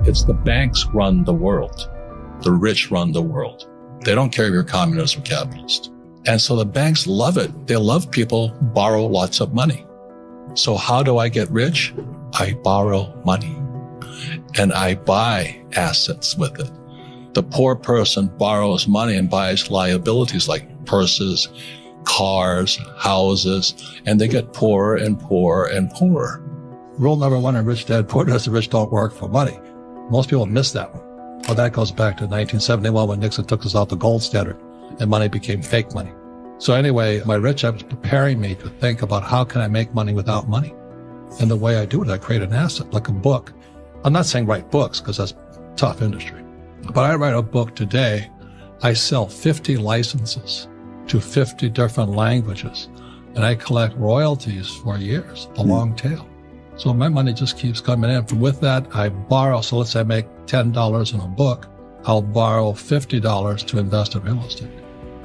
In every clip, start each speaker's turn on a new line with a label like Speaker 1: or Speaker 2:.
Speaker 1: It's the banks run the world. The rich run the world. They don't care if you're communist or capitalist. And so the banks love it. They love people borrow lots of money. So how do I get rich? I borrow money and I buy assets with it. The poor person borrows money and buys liabilities like purses, cars, houses, and they get poorer and poorer and poorer.
Speaker 2: Rule number one in Rich Dad Poor Dad, the rich don't work for money. Most people miss that one. Well, that goes back to 1971 when Nixon took us off the gold standard and money became fake money. So anyway, my rich dad was preparing me to think about how can I make money without money? And the way I do it, I create an asset, like a book. I'm not saying write books because that's a tough industry. But I write a book today. I sell 50 licenses to 50 different languages, and I collect royalties for years, a long tail. So my money just keeps coming in. With that, I borrow. So let's say I make $10 in a book. I'll borrow $50 to invest in real estate.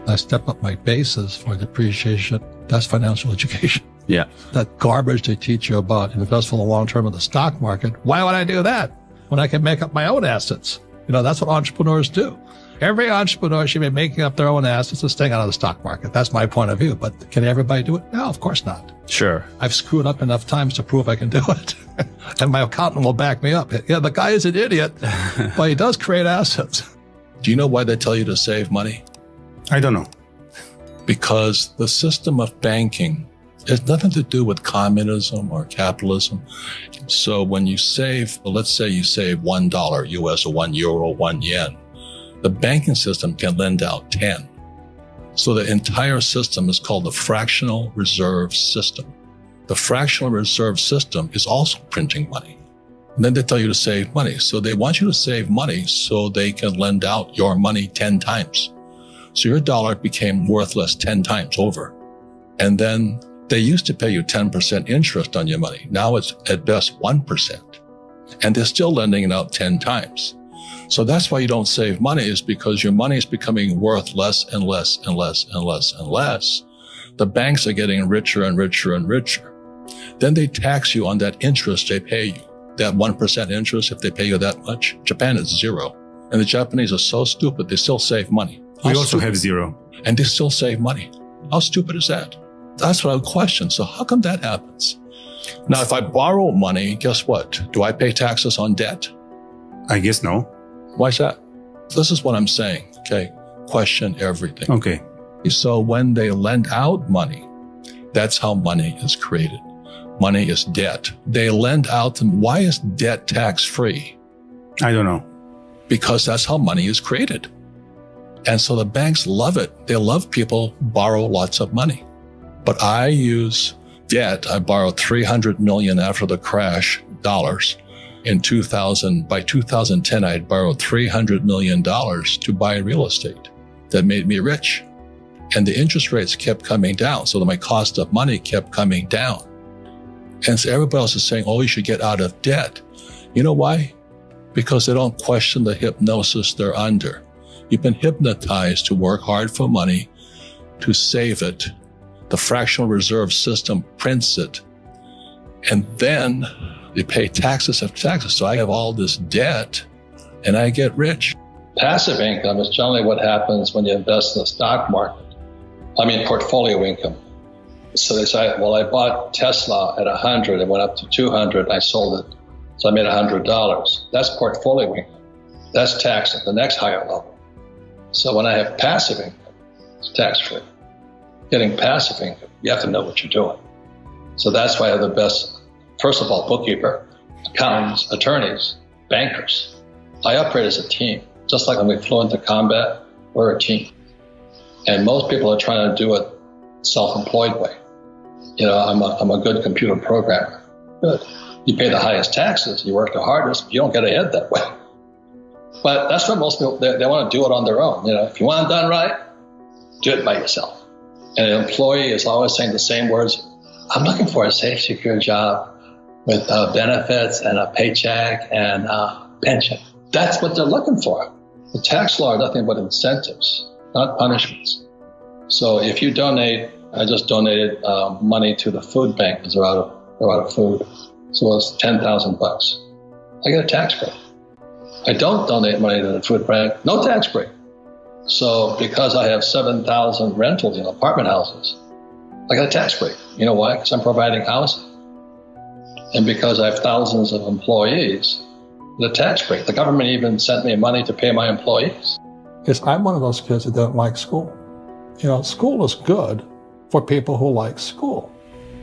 Speaker 2: I step up my basis for depreciation. That's financial education.
Speaker 3: Yeah.
Speaker 2: That garbage they teach you about invest for the long term in the stock market. Why would I do that when I can make up my own assets? That's what entrepreneurs do. Every entrepreneur should be making up their own assets and staying out of the stock market. That's my point of view. But can everybody do it? No, of course not.
Speaker 3: Sure.
Speaker 2: I've screwed up enough times to prove I can do it. And my accountant will back me up. Yeah, the guy is an idiot, but he does create assets.
Speaker 1: Do you know why they tell you to save money?
Speaker 4: I don't know.
Speaker 1: Because the system of banking has nothing to do with communism or capitalism. So when you save, let's say you save $1 US or €1, 1 yen, the banking system can lend out 10. So the entire system is called the fractional reserve system. The fractional reserve system is also printing money. And then they tell you to save money. So they want you to save money so they can lend out your money 10 times. So your dollar became worthless 10 times over. And then they used to pay you 10% interest on your money. Now it's at best 1%. And they're still lending it out 10 times. So that's why you don't save money, is because your money is becoming worth less and less and less and less and less. The banks are getting richer and richer and richer. Then they tax you on that interest they pay you. That 1% interest, if they pay you that much. Japan is 0. And the Japanese are so stupid, they still save money.
Speaker 4: We also have 0.
Speaker 1: And they still save money. How stupid is that? That's what I would question. So how come that happens? Now, if I borrow money, guess what? Do I pay taxes on debt?
Speaker 4: I guess no.
Speaker 1: Why is that? This is what I'm saying, okay? Question everything.
Speaker 4: Okay.
Speaker 1: So when they lend out money, that's how money is created. Money is debt. They lend out them. Why is debt tax-free?
Speaker 4: I don't know.
Speaker 1: Because that's how money is created. And so the banks love it. They love people borrow lots of money. But I use debt. I borrowed $300 million after the crash, dollars. In 2000, by 2010, I had borrowed $300 million to buy real estate. That made me rich. And the interest rates kept coming down, so that my cost of money kept coming down. And so everybody else is saying, oh, you should get out of debt. You know why? Because they don't question the hypnosis they're under. You've been hypnotized to work hard for money, to save it. The fractional reserve system prints it. And then they pay taxes after taxes. So I have all this debt and I get rich. Passive income is generally what happens when you invest in the stock market. Portfolio income. So they say, well, I bought Tesla at 100, it went up to 200, and I sold it. So I made $100. That's portfolio income. That's taxed at the next higher level. So when I have passive income, it's tax-free. Getting passive income, you have to know what you're doing. So that's why I have the best, first of all, bookkeeper, accountants, attorneys, bankers. I operate as a team. Just like when we flew into combat, we're a team. And most people are trying to do it self-employed way. I'm a good computer programmer. Good. You pay the highest taxes, you work the hardest, but you don't get ahead that way. But that's what most people, they want to do it on their own. If you want it done right, do it by yourself. And an employee is always saying the same words. I'm looking for a safe, secure job with benefits and a paycheck and a pension. That's what they're looking for. The tax law are nothing but incentives, not punishments. So if you donate, I just donated money to the food bank because they're out of food. So it's $10,000. I get a tax credit. I don't donate money to the food bank, no tax break. So because I have 7,000 rentals in apartment houses, I got a tax break. You know why? Because I'm providing housing. And because I have thousands of employees, the tax break. The government even sent me money to pay my employees.
Speaker 2: I'm one of those kids that don't like school. School is good for people who like school.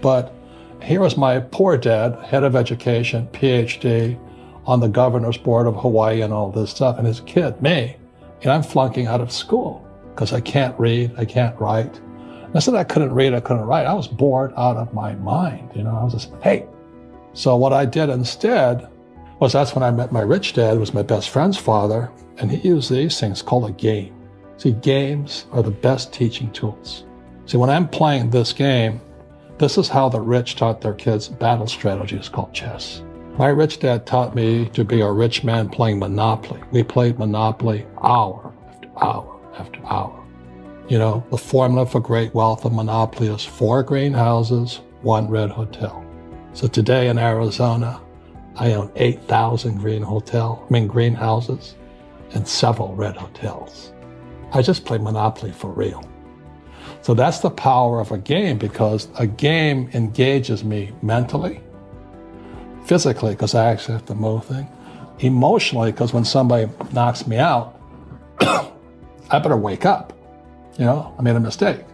Speaker 2: But here was my poor dad, head of education, PhD, on the governor's board of Hawaii and all this stuff, and his kid, me, and I'm flunking out of school because I can't read, I can't write. And I said I couldn't read, I couldn't write. I was bored out of my mind. I was just, hey. So what I did instead was that's when I met my rich dad, who was my best friend's father, and he used these things called a game. See, games are the best teaching tools. See, when I'm playing this game, this is how the rich taught their kids battle strategy. It's called chess. My rich dad taught me to be a rich man playing Monopoly. We played Monopoly hour after hour after hour. The formula for great wealth of Monopoly is 4 greenhouses, 1 red hotel. So today in Arizona, I own 8,000 greenhouses and several red hotels. I just play Monopoly for real. So that's the power of a game, because a game engages me mentally, physically, because I actually have to move things, emotionally, because when somebody knocks me out, I better wake up. I made a mistake.